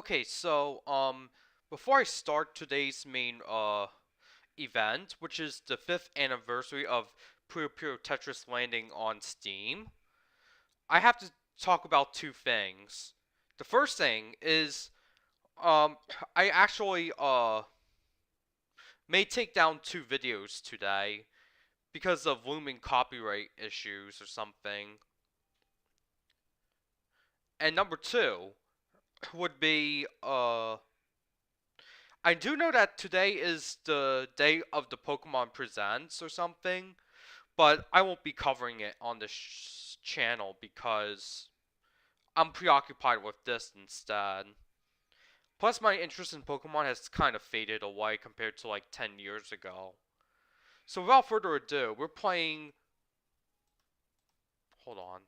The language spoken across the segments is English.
Okay, so before I start today's main event, which is the 5th anniversary of Puyo Puyo Tetris landing on Steam, I have to talk about two things. The first thing is um I actually may take down two videos today because of looming copyright issues or something. And number two would be I do know that today is the day of the Pokemon Presents or something, but I won't be covering it on this channel because I'm preoccupied with this instead. Plus, my interest in Pokemon has kind of faded away compared to like 10 years ago. So, without further ado, we're playing. Hold on.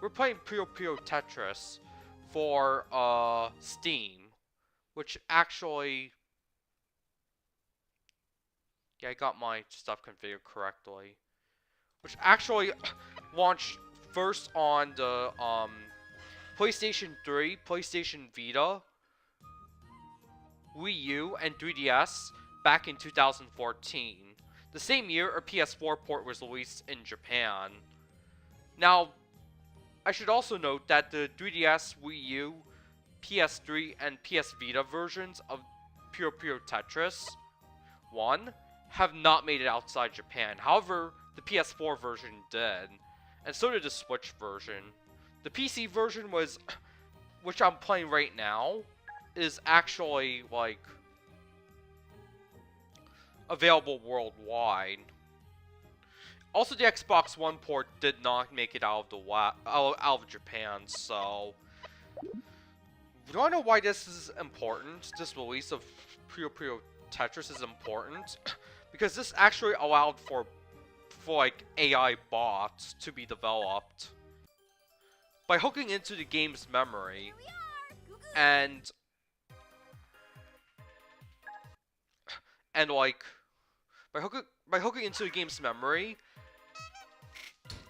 We're playing Puyo Puyo Tetris for Steam, which actually. Yeah, I got my stuff configured correctly. Which actually launched first on the PlayStation 3, PlayStation Vita, Wii U, and 3DS back in 2014. The same year, a PS4 port was released in Japan. Now, I should also note that the 3DS, Wii U, PS3, and PS Vita versions of Puyo Puyo Tetris 1 have not made it outside Japan. However, the PS4 version did, and so did the Switch version. The PC version was, which I'm playing right now, is actually, like, available worldwide. Also, the Xbox One port did not make it out of Japan, so... You wanna know why this is important? This release of Puyo Puyo Tetris is important? Because this actually allowed for like AI bots to be developed by hooking into the game's memory, and like by hooking into the game's memory,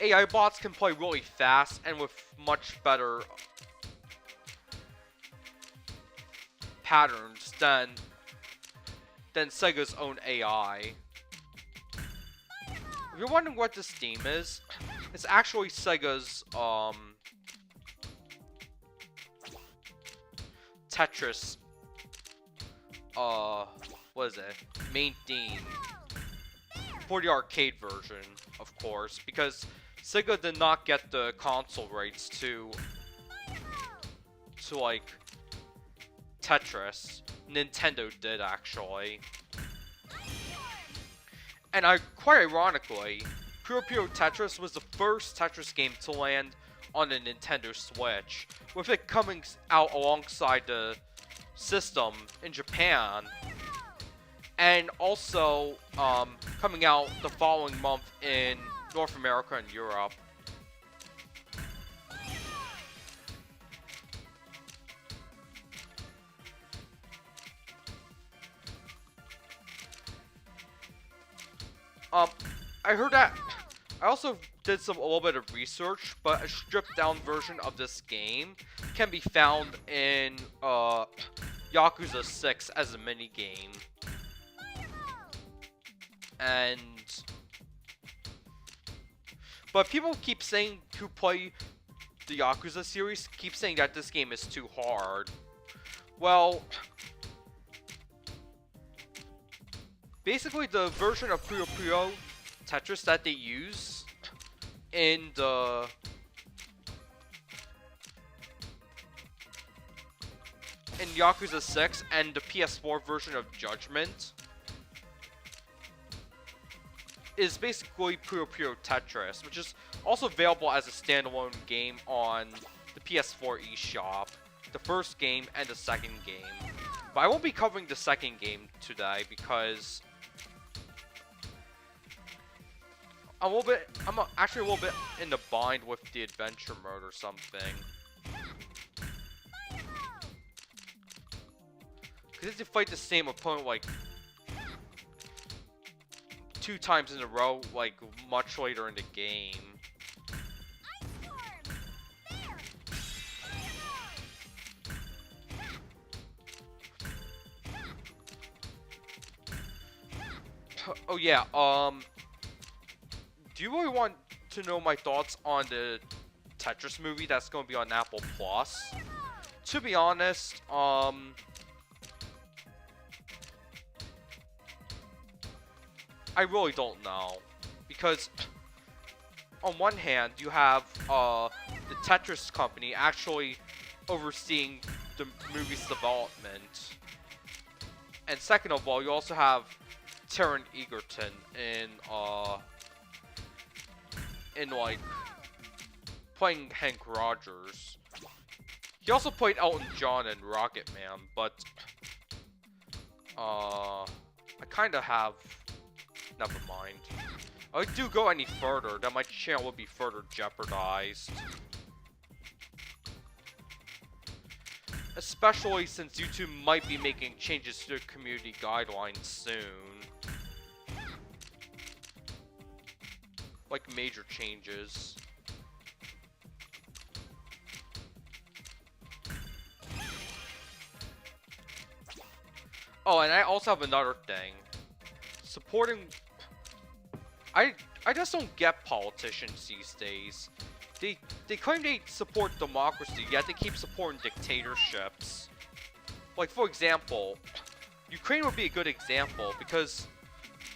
AI bots can play really fast and with much better patterns than Sega's own AI. If you're wondering what this theme is, it's actually Sega's Tetris what is it? Main theme for the arcade version, of course, because Sega did not get the console rights to like Tetris. Nintendo did, actually. And quite ironically, Puyo Puyo Tetris was the first Tetris game to land on a Nintendo Switch, with it coming out alongside the system in Japan, and also coming out the following month in North America and Europe. I heard that. I also did a little bit of research, but a stripped down version of this game can be found in Yakuza 6 as a mini game. But people keep saying, who play the Yakuza series, keep saying that this game is too hard. Well, basically the version of Puyo Puyo Tetris that they use in Yakuza 6 and the PS4 version of Judgment is basically Puyo Puyo Tetris, which is also available as a standalone game on the PS4 eShop, the first game and the second game. But I won't be covering the second game today because I'm actually a little bit in the bind with the adventure mode or something. Because if you fight the same opponent like 2 times in a row, like much later in the game. Oh yeah, do you really want to know my thoughts on the Tetris movie that's going to be on Apple Plus? To be honest, I really don't know. Because, on one hand, you have, the Tetris company actually overseeing the movie's development. And second of all, you also have Taron Egerton in like, playing Hank Rogers. He also played Elton John in Rocket Man, but, I kinda have, never mind. If I do go any further, then my channel will be further jeopardized. Especially since YouTube might be making changes to the community guidelines soon. Like major changes. Oh, and I also have another thing. Supporting... I just don't get politicians these days. They claim they support democracy, yet they keep supporting dictatorships. Like, for example, Ukraine would be a good example, because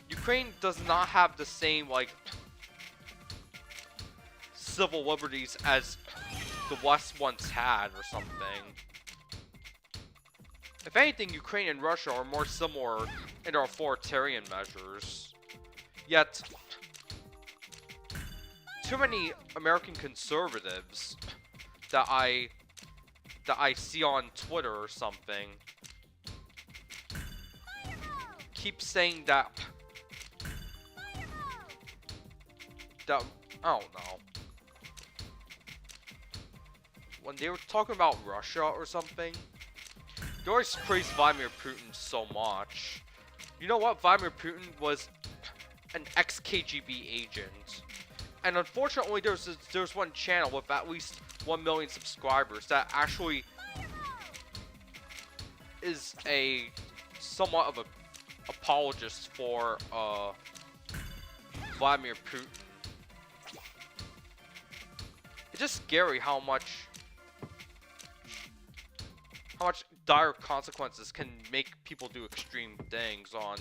Ukraine does not have the same, like, civil liberties as the West once had, or something. If anything, Ukraine and Russia are more similar in their authoritarian measures. Yet, too many American conservatives that I see on Twitter or something keep saying that I don't know, when they were talking about Russia or something, they always praise Vladimir Putin so much. You know what? Vladimir Putin was an ex-KGB agent. And unfortunately, there's one channel with at least 1 million subscribers that actually is a somewhat of a apologist for Vladimir Putin. It's just scary how much dire consequences can make people do extreme things on...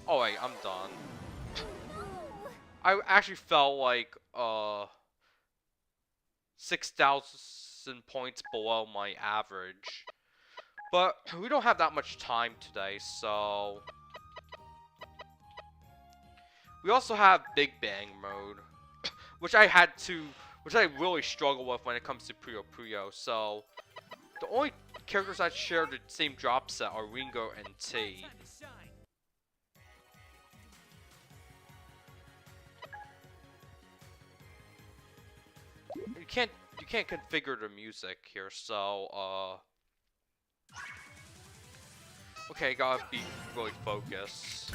Oh wait, I'm done. I actually felt like 6,000 points below my average. But we don't have that much time today, so... We also have Big Bang mode, which I really struggle with when it comes to Puyo Puyo, so... The only characters that share the same drop set are Ringo and T. You can't configure the music here, so okay, gotta be really focused.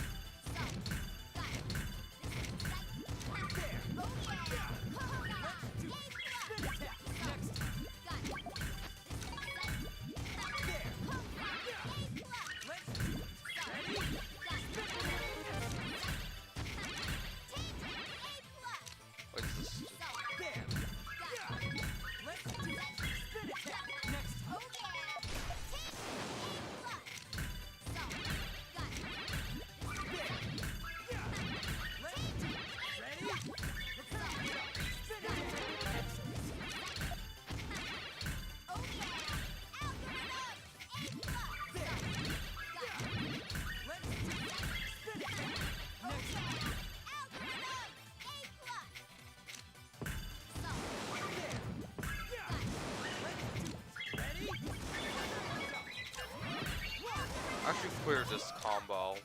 Actually clear this combo.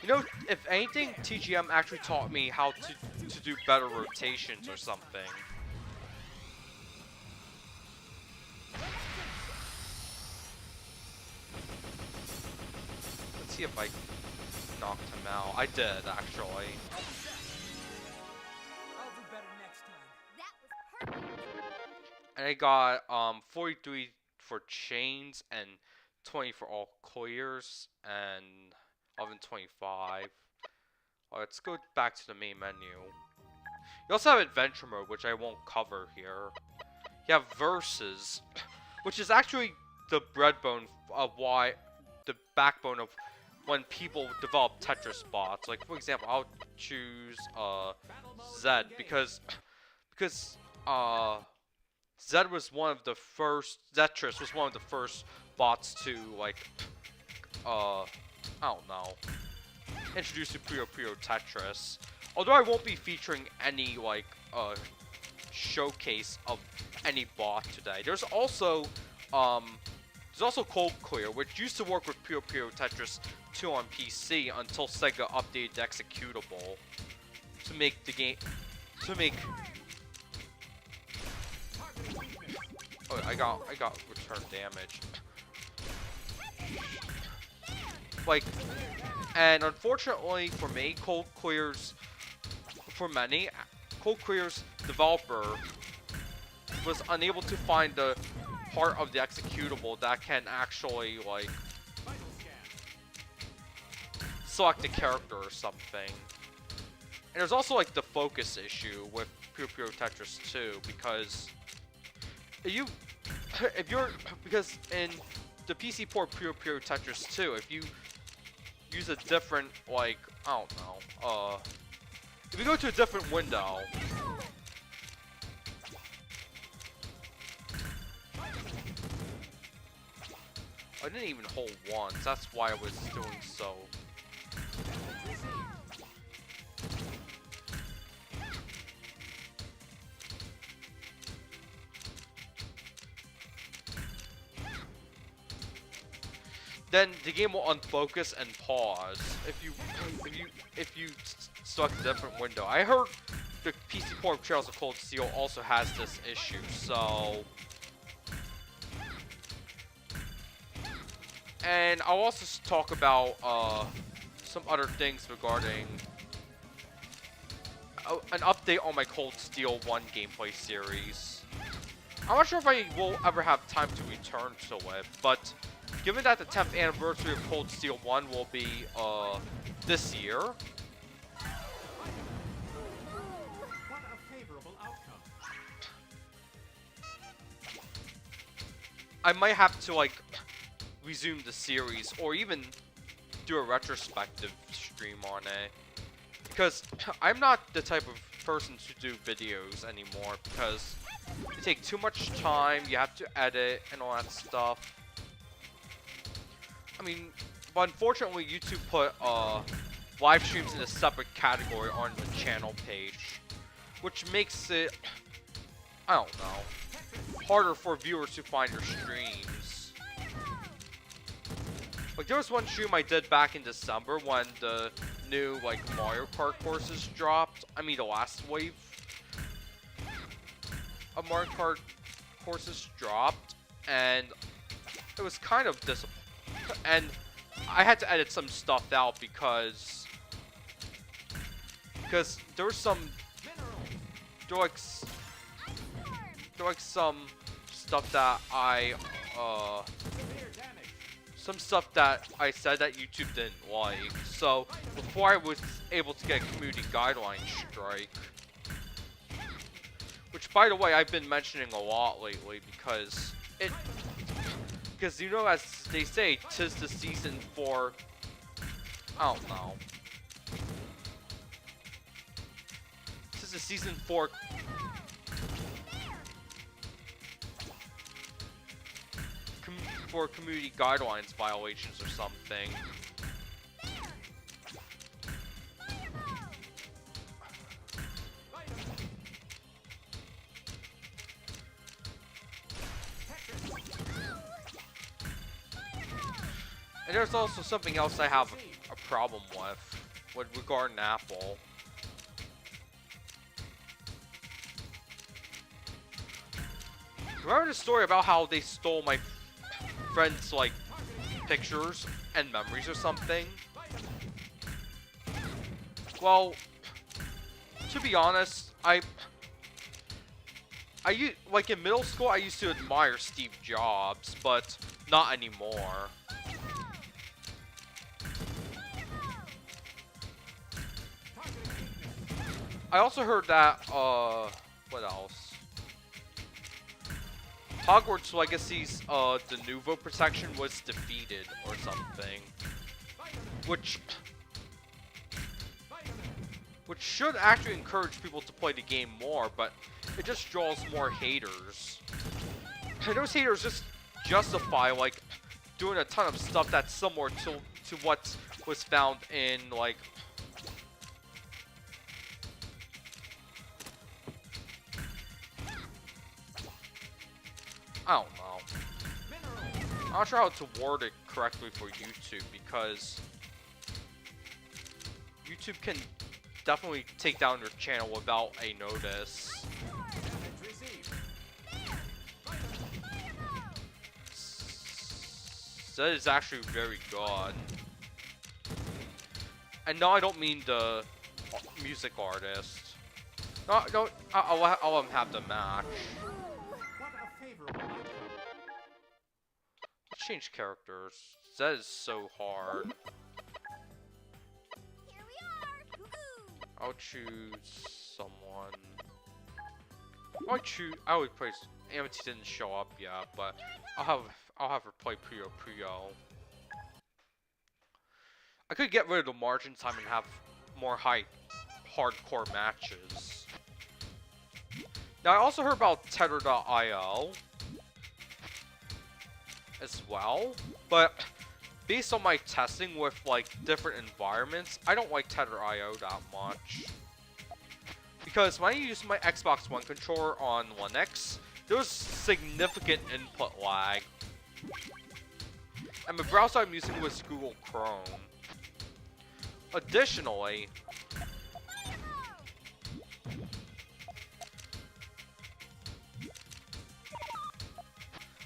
You know, if anything, TGM actually taught me how to do better rotations or something. Let's see if I knocked him out. I did, actually. I'll do better next time. And I got 43 for chains and 20 for all clears, and 1125. Let's go back to the main menu. You also have adventure mode, which I won't cover here. You have versus, which is actually the breadbone of why, the backbone of when people develop Tetris bots. Like, for example, I'll choose Zed because Zed was one of the first, Zetris was one of the first bots to, like, I don't know, introduce to Puyo Puyo Tetris. Although I won't be featuring any, like, showcase of any bot today. There's also Cold Clear, which used to work with Puyo Puyo Tetris 2 on PC until Sega updated the executable to make the game, oh, I got return damage. Like, and unfortunately for me, Cold Clear's developer was unable to find the part of the executable that can actually, like, select a character or something. And there's also, like, the focus issue with Puyo Puyo Tetris 2, because because in the PC port Puyo Puyo Tetris 2, if you use a different, like, I don't know, if you go to a different window, I didn't even hold once, that's why I was doing so. Then the game will unfocus and pause if you select a different window. I heard the PC port of Trails of Cold Steel also has this issue, so. And I'll also talk about some other things regarding an update on my Cold Steel 1 gameplay series. I'm not sure if I will ever have time to return to it, but given that the 10th anniversary of Cold Steel 1 will be this year, I might have to, like, resume the series or even do a retrospective stream on it, because I'm not the type of person to do videos anymore because they take too much time, you have to edit and all that stuff. I mean, but unfortunately YouTube put live streams in a separate category on the channel page, which makes it, I don't know, harder for viewers to find your streams. Like, there was one stream I did back in December when the new, like, Mario Kart courses dropped. I mean, the last wave of Mario Kart courses dropped, and it was kind of disappointing. And I had to edit some stuff out because there was some, there were like some stuff that I said that YouTube didn't like. So before I was able to get a community guideline strike, which, by the way, I've been mentioning a lot lately because you know, as they say, 'tis the season for, I don't know, 'tis the season for community guidelines violations or something. And there's also something else I have a problem with regarding Apple. Remember the story about how they stole my friends, like, pictures and memories or something? Well, to be honest, I like in middle school, I used to admire Steve Jobs, but not anymore. I also heard that, what else? Hogwarts Legacy's, de Nouveau protection was defeated or something. Which should actually encourage people to play the game more, but it just draws more haters. And those haters just justify, like, doing a ton of stuff that's similar to what was found in, like, I don't know. I'm not sure how to word it correctly for YouTube, because YouTube can definitely take down your channel without a notice. That is actually very good. And no, I don't mean the music artist. No, don't. I'll let him have the match. Let's change characters. That is so hard. I'll choose someone. I would play. Amity didn't show up yet, but I'll have her play Puyo Puyo. I could get rid of the margin time and have more hardcore matches. Now I also heard about Tether.io as well, but based on my testing with like different environments, I don't like Tether.io that much. Because when I use my Xbox One controller on Linux, there was significant input lag. And the browser I'm using was Google Chrome. Additionally,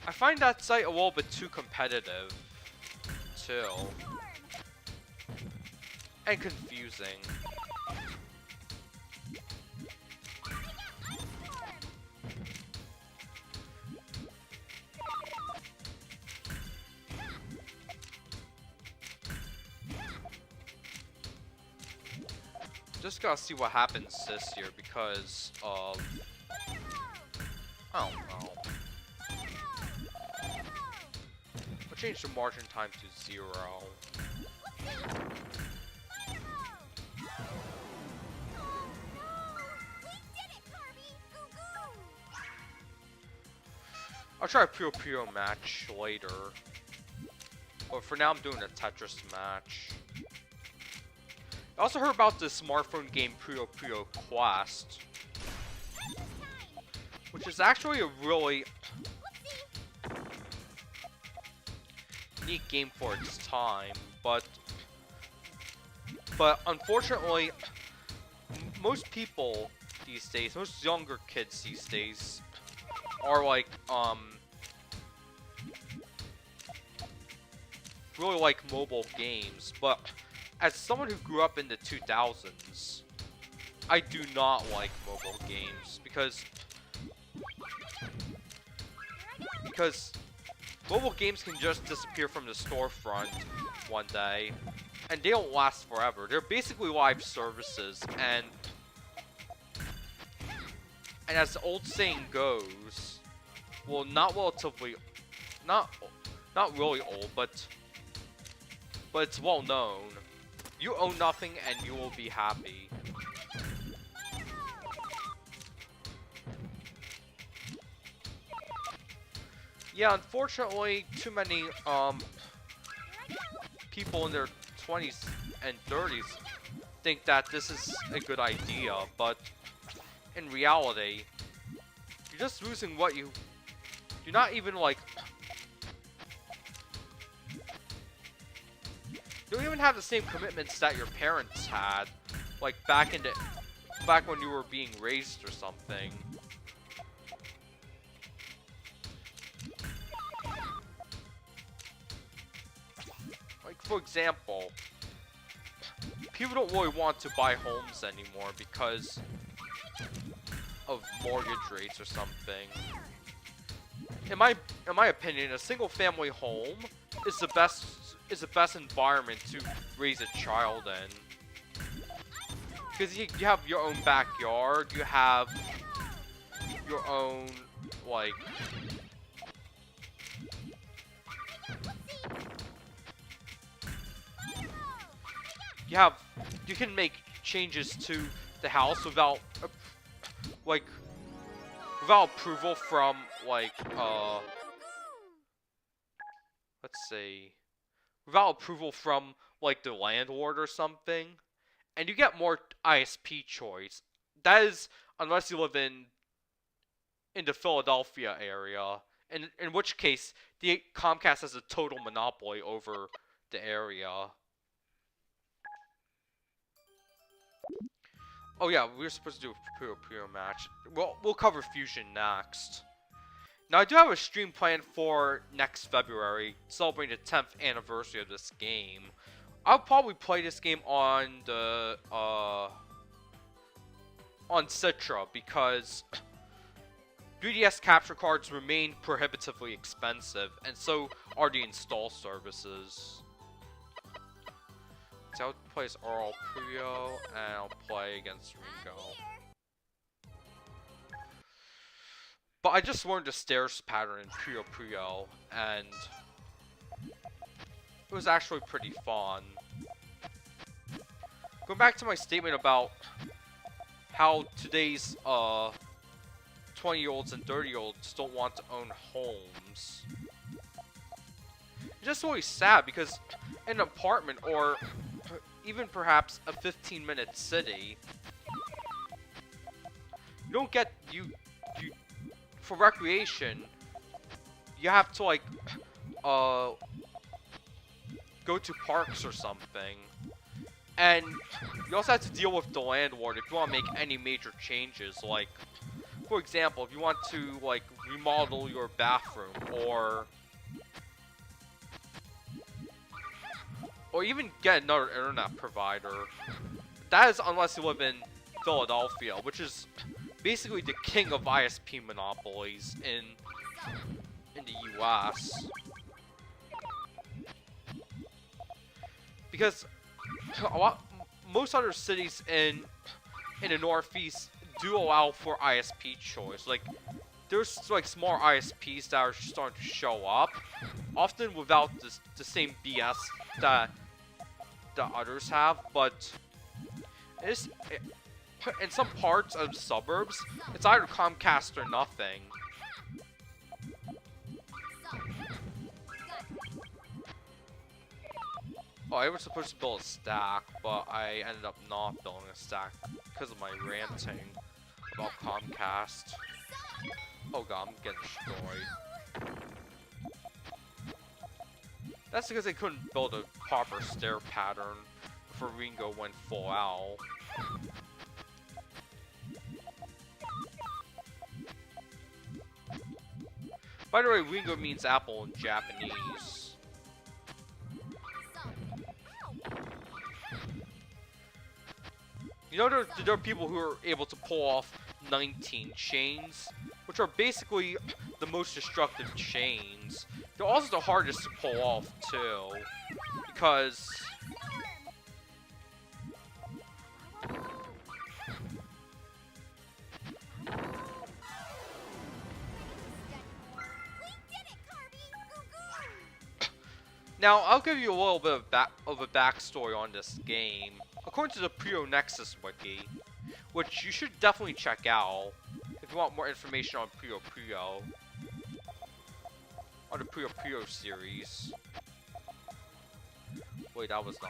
I find that site a little bit too competitive, too. And confusing. Just gotta see what happens this year because of... I don't know. I'll change the margin time to 0. I'll try a Puyo Puyo match later. But for now I'm doing a Tetris match. I also heard about the smartphone game Puyo Puyo Quest, which is actually a really neat game for its time, but unfortunately, most people these days, most younger kids these days, are like really like mobile games, but as someone who grew up in the 2000s, I do not like mobile games because mobile games can just disappear from the storefront one day, and they don't last forever. They're basically live services, and as the old saying goes, well, not really old, but it's well known. You own nothing and you will be happy. Yeah, unfortunately, too many people in their 20s and 30s think that this is a good idea, but in reality, you're just losing what you're not even like... You don't even have the same commitments that your parents had, like back when you were being raised or something. Like, for example, people don't really want to buy homes anymore because of mortgage rates or something. In my opinion, a single family home is the best environment to raise a child in. Because you have your own backyard, you have your own, like, you can make changes to the house without, like, without approval from, like, let's see, without approval from, like, the landlord or something, and you get more ISP choice. That is, unless you live in the Philadelphia area, in which case, the Comcast has a total monopoly over the area. Oh yeah, we were supposed to do a Puyo Puyo match. We'll cover Fusion next. Now, I do have a stream planned for next February, celebrating the 10th anniversary of this game. I'll probably play this game on the, on Citra, because 3DS capture cards remain prohibitively expensive, and so are the install services. So I'll play as Oral Puyo, and I'll play against Ringo. But I just learned the stairs pattern in Puyo Puyo, and it was actually pretty fun. Going back to my statement about how today's 20-year-olds and 30-year-olds don't want to own homes. It's just always sad, because in an apartment, or even perhaps a 15-minute city, you don't get, for recreation, you have to, like, go to parks or something. And you also have to deal with the landlord if you want to make any major changes. Like, for example, if you want to, like, remodel your bathroom, or even get another internet provider. That is unless you live in Philadelphia, which is basically the king of ISP monopolies in the US. Because most other cities in the Northeast do allow for ISP choice. Like, there's like small ISPs that are starting to show up, often without the same BS that others have, but in some parts of suburbs, it's either Comcast or nothing. Oh, I was supposed to build a stack, but I ended up not building a stack because of my ranting about Comcast. Oh god, I'm getting destroyed. That's because they couldn't build a proper stair pattern before Ringo went full out. By the way, Ringo means apple in Japanese. You know, there are people who are able to pull off 19 chains, which are basically the most destructive chains. They're also the hardest to pull off, too, because now, I'll give you a little bit of a backstory on this game. According to the Puyo Nexus wiki, which you should definitely check out if you want more information on Puyo Puyo, on the Puyo Puyo series. Wait, that was a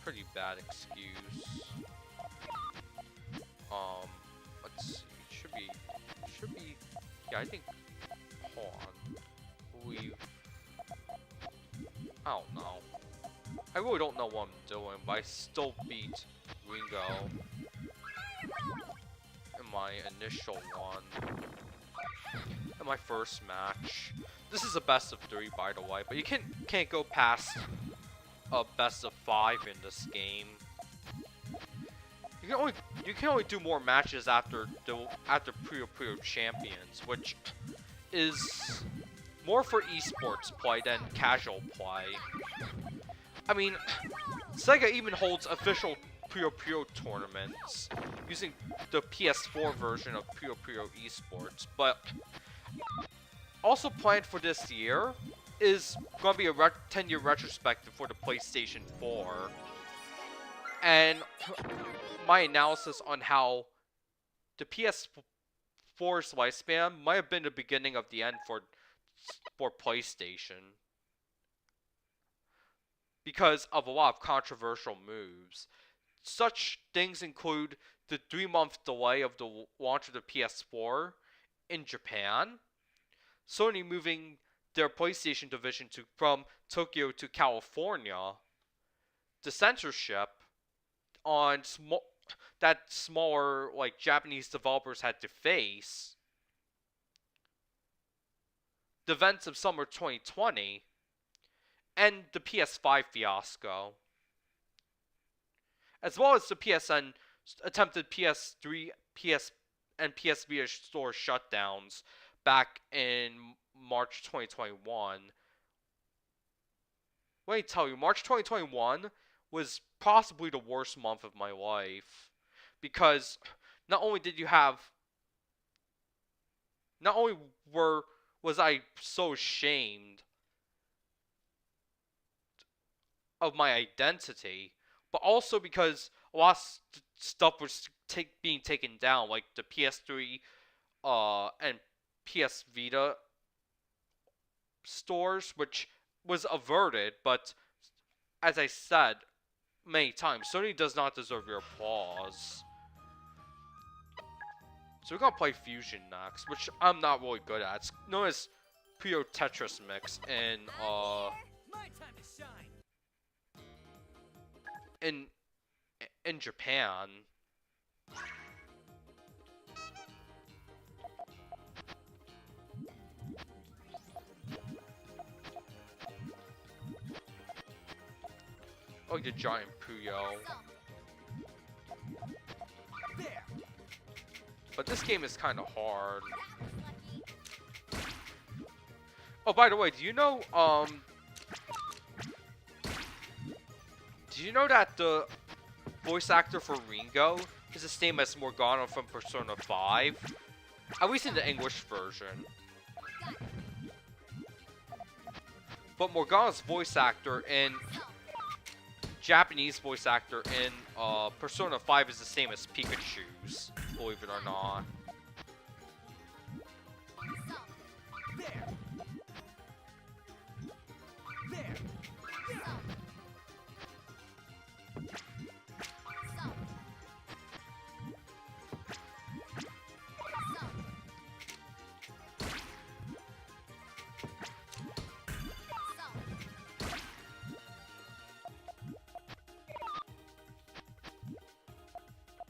pretty bad excuse. Let's see, should be, yeah, I think, hold on, I don't know. I really don't know what I'm doing, but I still beat Ringo in my initial one. In my first match. This is a best of 3, by the way, but you can't go past a best of 5 in this game. you can only do more matches after Puyo Puyo Champions, which is more for esports play than casual play. I mean, Sega even holds official Puyo Puyo tournaments using the PS4 version of Puyo Puyo Esports, but also planned for this year is going to be a 10-year retrospective for the PlayStation 4. And my analysis on how the PS4's lifespan might have been the beginning of the end for PlayStation, because of a lot of controversial moves. Such things include the 3-month delay of the launch of the PS4 in Japan, Sony moving their PlayStation division from Tokyo to California, the censorship on that smaller like Japanese developers had to face, the events of summer 2020, and the PS5 fiasco, as well as the PSN attempted PS3, and PS Vita store shutdowns back in March 2021. Let me tell you, March 2021 was possibly the worst month of my life, because not only was I so ashamed of my identity, but also because a lot of stuff was being taken down, like the PS3 and PS Vita stores, which was averted, but as I said many times, Sony does not deserve your applause. So we're gonna play Fusion next, which I'm not really good at. It's known as Puyo Tetris Mix in Japan. Oh, the giant Puyo. But this game is kind of hard. Oh, by the way, do you know that the voice actor for Ringo is the same as Morgana from Persona 5? At least in the English version. But Morgana's voice actor and Japanese voice actor in Persona 5 is the same as Pikachu's, believe it or not.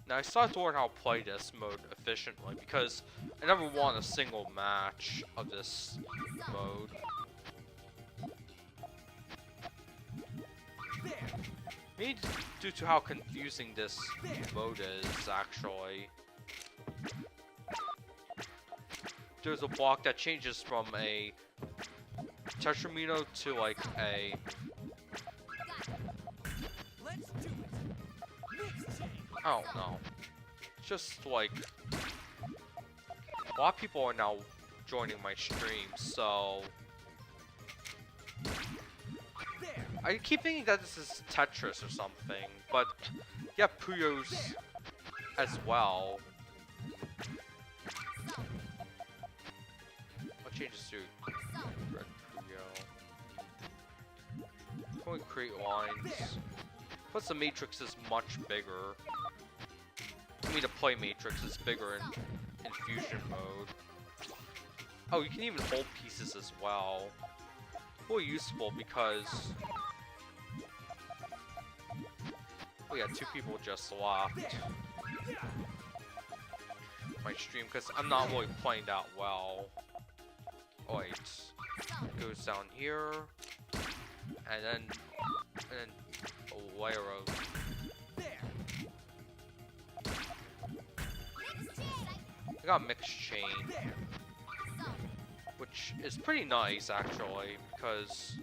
Now I still have to learn how to play this mode efficiently, because I never won a single match of this mode. Maybe due to how confusing this mode is, actually. There's a block that changes from a Tetramino to like a... I don't know. It's just like... a lot of people are now joining my stream, so... I keep thinking that this is Tetris or something, but yeah, Puyo's as well. I'll change this to Red Puyo. Can we create lines? Plus the matrix is much bigger. I mean, the play matrix is bigger in fusion mode. Oh, you can even hold pieces as well. Really useful because... oh yeah, 2 people just left my stream because I'm not really playing that well. Oh wait, it goes down here, and then a layer of... I got Mixed Chain, which is pretty nice actually, because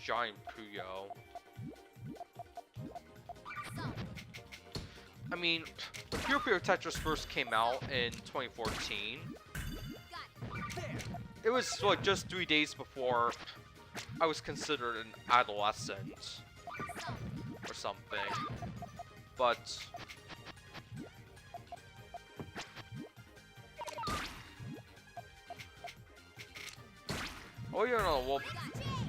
Giant Puyo. I mean, when Puyo Puyo Tetris first came out in 2014, it was like just 3 days before I was considered an adolescent or something. But oh, you know, well,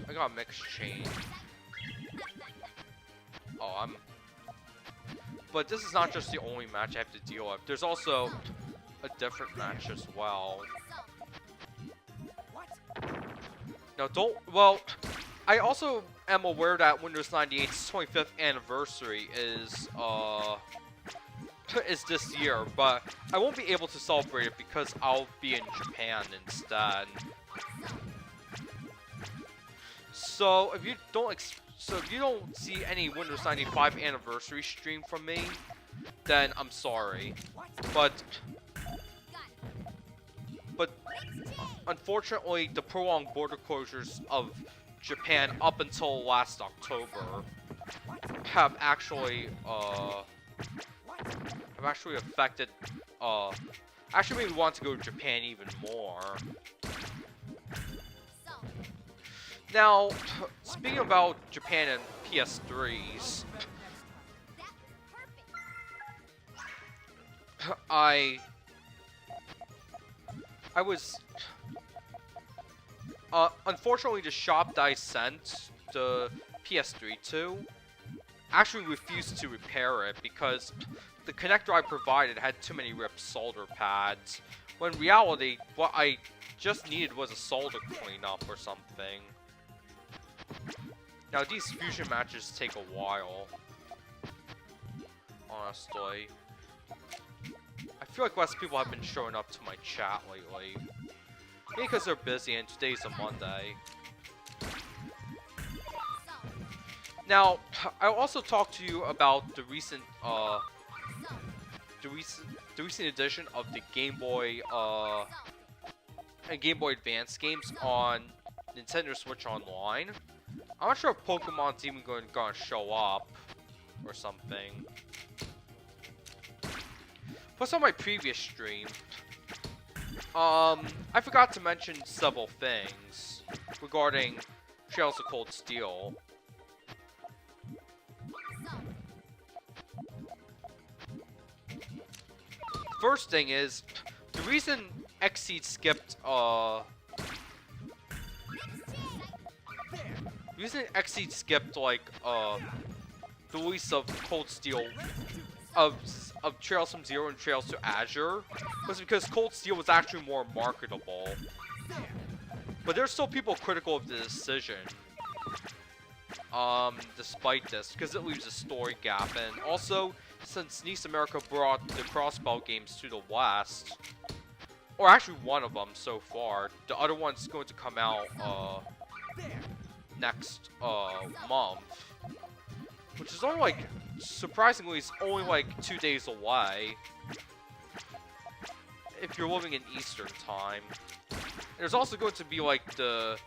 I got Mixed Chain. Oh, but this is not just the only match I have to deal with. There's also a different match as well. Now, well, I also am aware that Windows 98's 25th anniversary is this year, but I won't be able to celebrate it because I'll be in Japan instead. So if you don't see any Windows 95 anniversary stream from me, then I'm sorry. But unfortunately, the prolonged border closures of Japan up until last October have actually affected actually made me want to go to Japan even more. Now, speaking about Japan and PS3s, I was unfortunately the shop that I sent the PS3 to actually refused to repair it because the connector I provided had too many ripped solder pads, when in reality what I just needed was a solder cleanup or something. Now these fusion matches take a while, honestly. I feel like less people have been showing up to my chat lately. Maybe because they're busy and today's a Monday. Now, I'll also talk to you about the recent edition of the Game Boy and Game Boy Advance games on Nintendo Switch Online. I'm not sure if Pokemon's even gonna show up or something. Plus, on my previous stream, I forgot to mention several things regarding Trails of Cold Steel. First thing is, the reason Xseed skipped, like, the release of Cold Steel, of Trails from Zero and Trails to Azure, was because Cold Steel was actually more marketable. But there's still people critical of the decision, despite this, because it leaves a story gap, and also, since NIS America brought the Crossbell games to the West, or actually one of them so far, the other one's going to come out, next, month, which is only like, surprisingly, it's only like 2 days away, if you're living in Eastern time. There's also going to be like the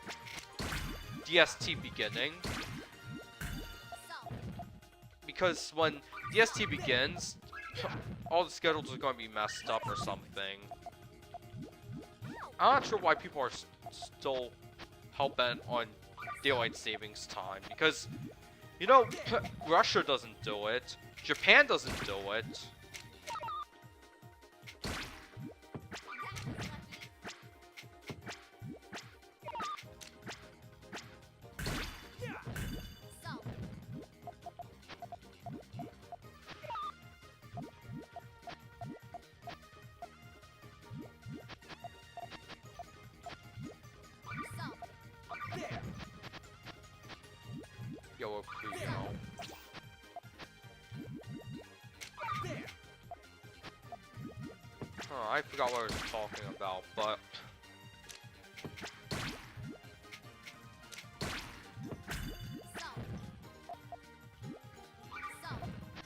DST beginning, because when DST begins, all the schedules are going to be messed up or something. I'm not sure why people are still hell-bent on daylight savings time, because, you know, Russia doesn't do it, Japan doesn't do it. Yo, Puyo. Oh, I forgot what I was talking about, but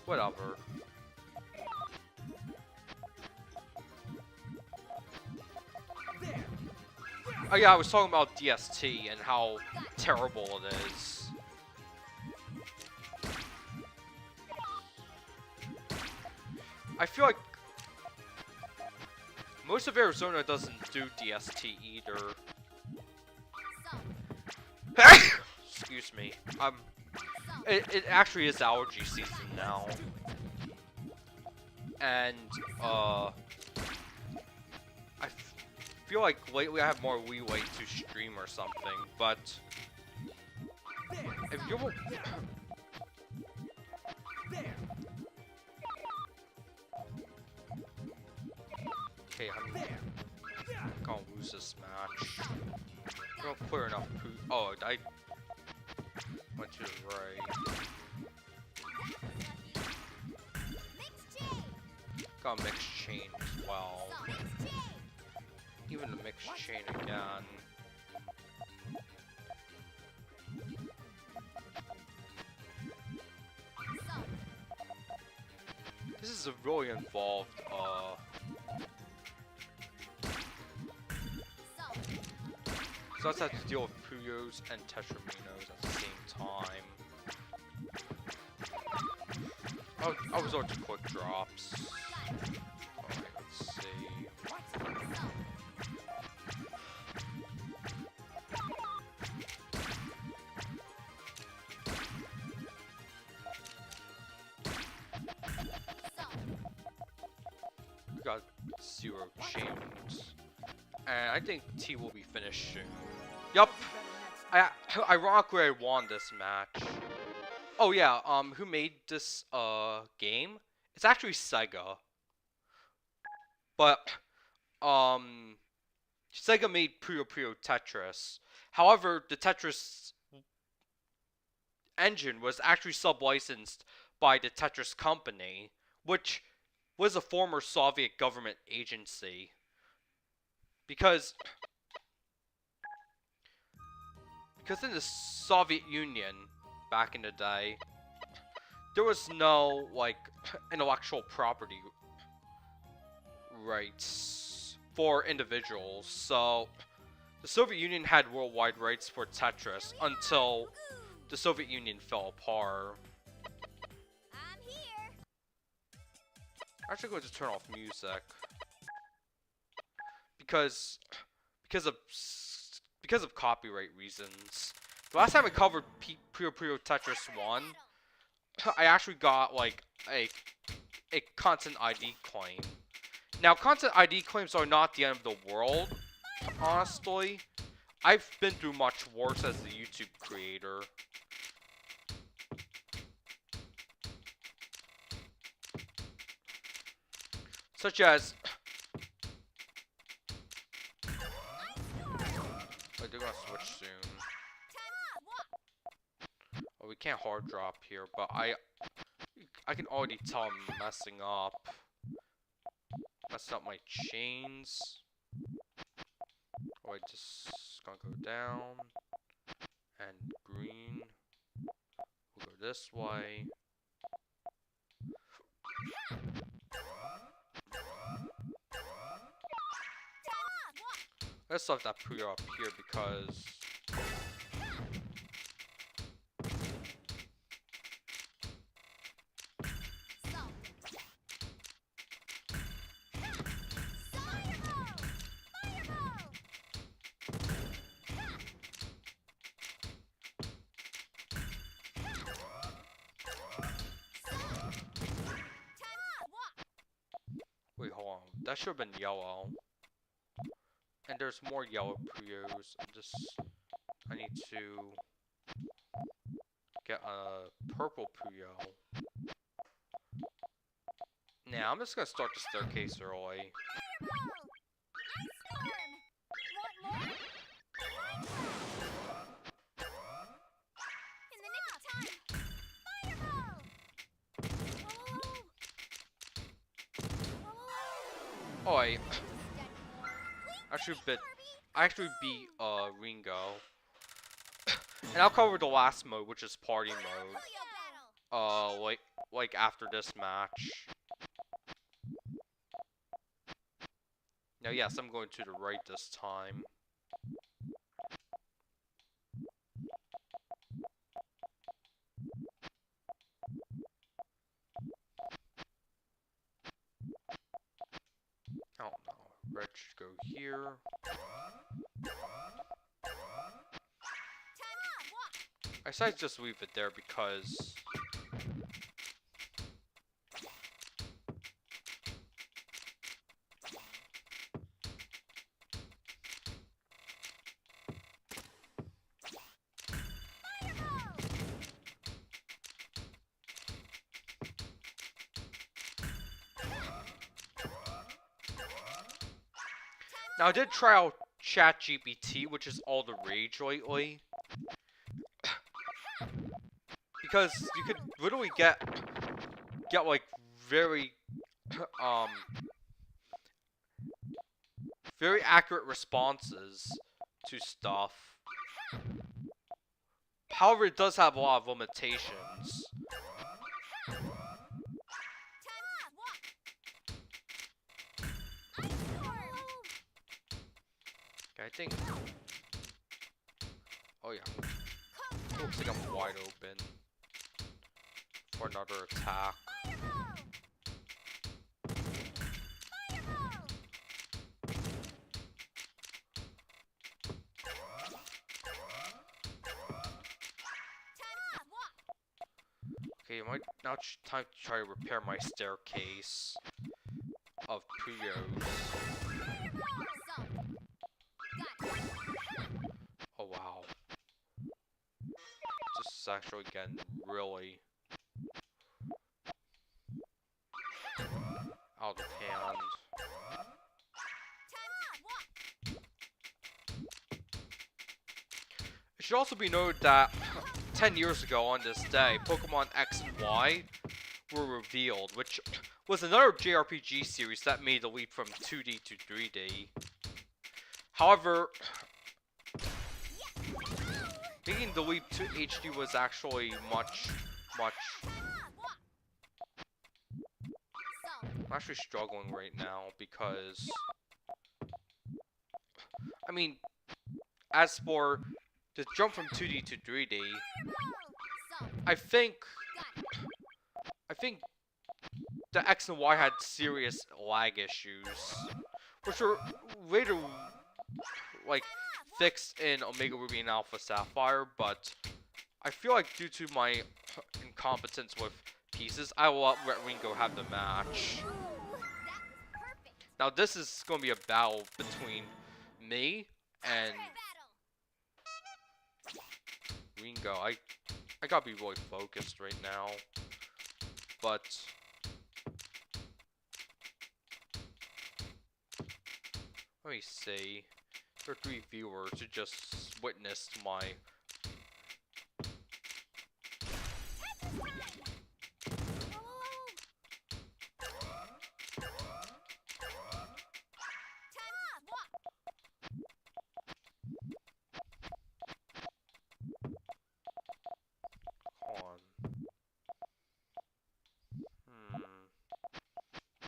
whatever. Oh yeah, I was talking about DST and how terrible it is. I feel like most of Arizona doesn't do DST either. Excuse me. It actually is allergy season now. And, I feel like lately I have more leeway to stream or something, but if you're... Okay, I'm gonna lose this match. I don't clear enough poop. Oh, I went to the right. Got a mixed chain as well. Even the mixed chain again. This is a really involved, so I have to deal with Puyos and Tetraminos at the same time. I'll resort to quick drops. Alright, let's see. We got 0 chains. And I think T will be finished soon. Yup! Ironically, I won this match. Oh yeah, who made this, game? It's actually Sega. But, Sega made Puyo Puyo Tetris. However, the Tetris engine was actually sub-licensed by the Tetris company, which was a former Soviet government agency. Because in the Soviet Union, back in the day, there was no, like, intellectual property rights for individuals, so the Soviet Union had worldwide rights for Tetris until the Soviet Union fell apart. I'm actually going to turn off music because of copyright reasons. The last time I covered Puyo Puyo Tetris 1, I actually got like a content ID claim. Now, content ID claims are not the end of the world, honestly. I've been through much worse as a YouTube creator. Such as... Wait, they're gonna switch soon. Oh, we can't hard drop here, but I can already tell I'm messing up. Messing up my chains. Oh, I just gonna go down. And green. We'll go this way. Let's stuff that Puyo up here because... Wait, hold on. That should have been yellow. And there's more yellow Puyos. I need to get a purple Puyo. Nah, I'm just gonna start the staircase early. Oh, I actually beat Ringo. And I'll cover the last mode, which is party mode. Like after this match. Now, yes, I'm going to the right this time. Red should go here. I decided to just leave it there because now I did try out ChatGPT, which is all the rage lately. Because you could literally get like very very accurate responses to stuff. However, it does have a lot of limitations. Okay, I think. Oh yeah. It looks like I'm wide open for another attack. Okay, now it's time to try to repair my staircase of Puyos. Oh wow. This is actually getting really out of hand. It should also be noted that 10 years ago on this day, Pokemon X and Y were revealed, which was another JRPG series that made the leap from 2D to 3D. However, making the leap to HD was actually much. I'm actually struggling right now because, I mean, as for the jump from 2D to 3D, I think the X and Y had serious lag issues, which were later like fixed in Omega Ruby and Alpha Sapphire, but I feel like due to my incompetence with pieces, I will let Ringo have the match. Now this is going to be a battle between me and Ringo. I gotta be really focused right now, but let me see. There are 3 viewers who just witnessed my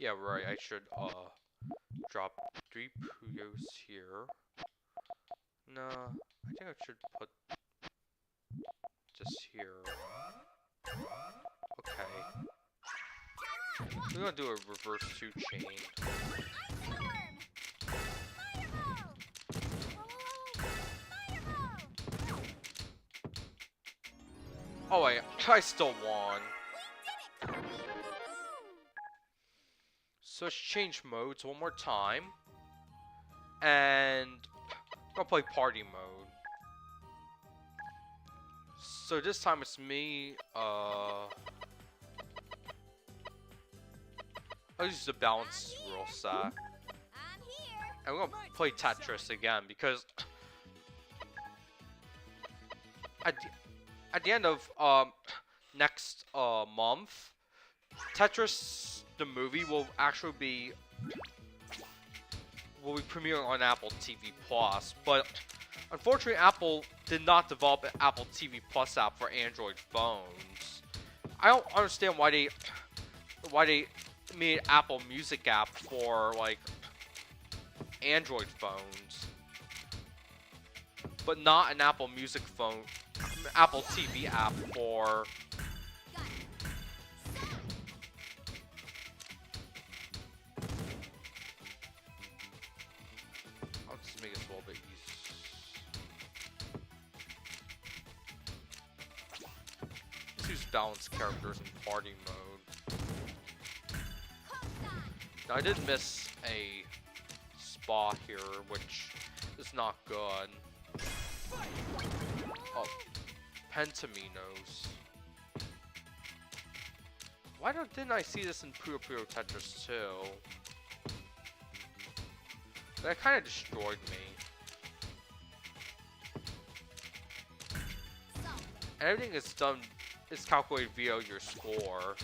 yeah, right, I should drop 3 Puyos here. No, I think I should put this here. Okay. We're gonna do a reverse 2 chain. Oh wait, I still won. So let's change modes one more time. And I'm gonna play party mode. So this time it's me, I'll use the balance rule set. And we're gonna play Tetris again because at the end of next month, Tetris the movie will actually be premiering on Apple TV Plus, but unfortunately Apple did not develop an Apple TV Plus app for Android phones. I don't understand why they made an Apple Music app for like Android phones, but not an Apple TV app for balance characters in party mode. Now I did miss a spot here, which is not good. Oh, Pentaminos. Didn't I see this in Puyo Puyo Tetris too? That kind of destroyed me. Everything is done is calculated via your score.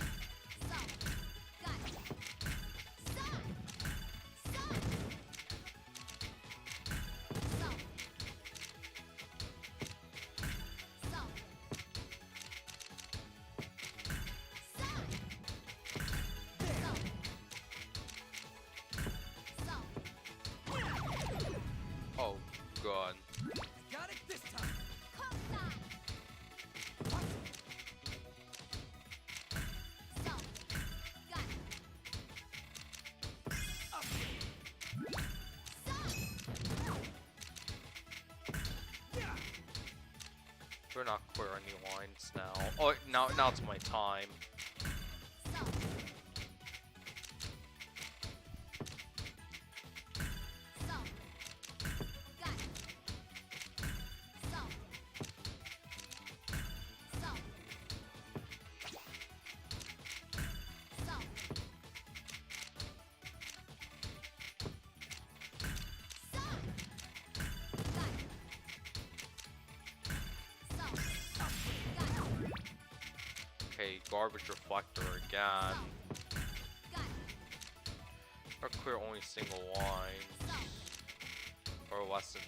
Oh, God. Got it this time. We're not clear any lines now. Oh, now it's my time. Okay, garbage reflector again. Or clear only single lines. Or less than...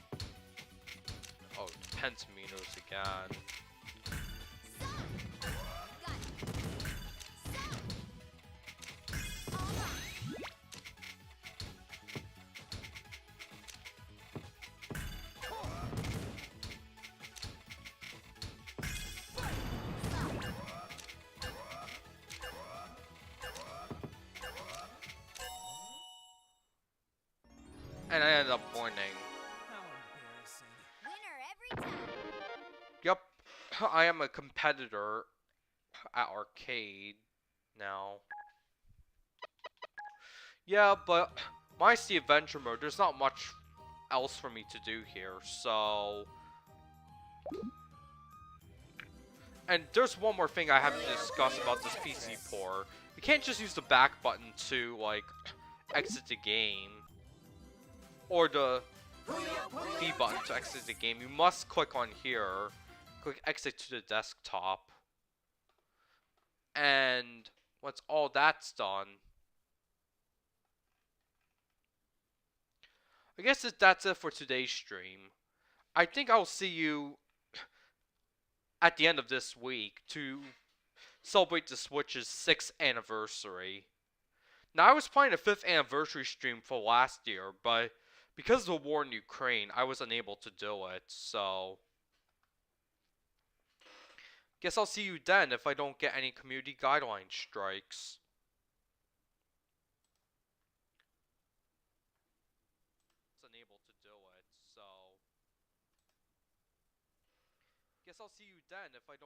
Oh, Pentaminos again. And I ended up winning. How embarrassing. Winner every time. Yep, I am a competitor at arcade now. Yeah, but minus the adventure mode, there's not much else for me to do here, so... And there's one more thing I have to discuss about this PC port. You can't just use the back button to, like, exit the game. Or the B button to exit the game. You must click on here. Click exit to the desktop. And once all that's done, I guess that's it for today's stream. I think I'll see you at the end of this week to celebrate the Switch's 6th anniversary. Now, I was planning a 5th anniversary stream for last year, but because of the war in Ukraine, I was unable to do it, so... Guess I'll see you then if I don't get any community guideline strikes. Unable to do it, so... Guess I'll see you then if I don't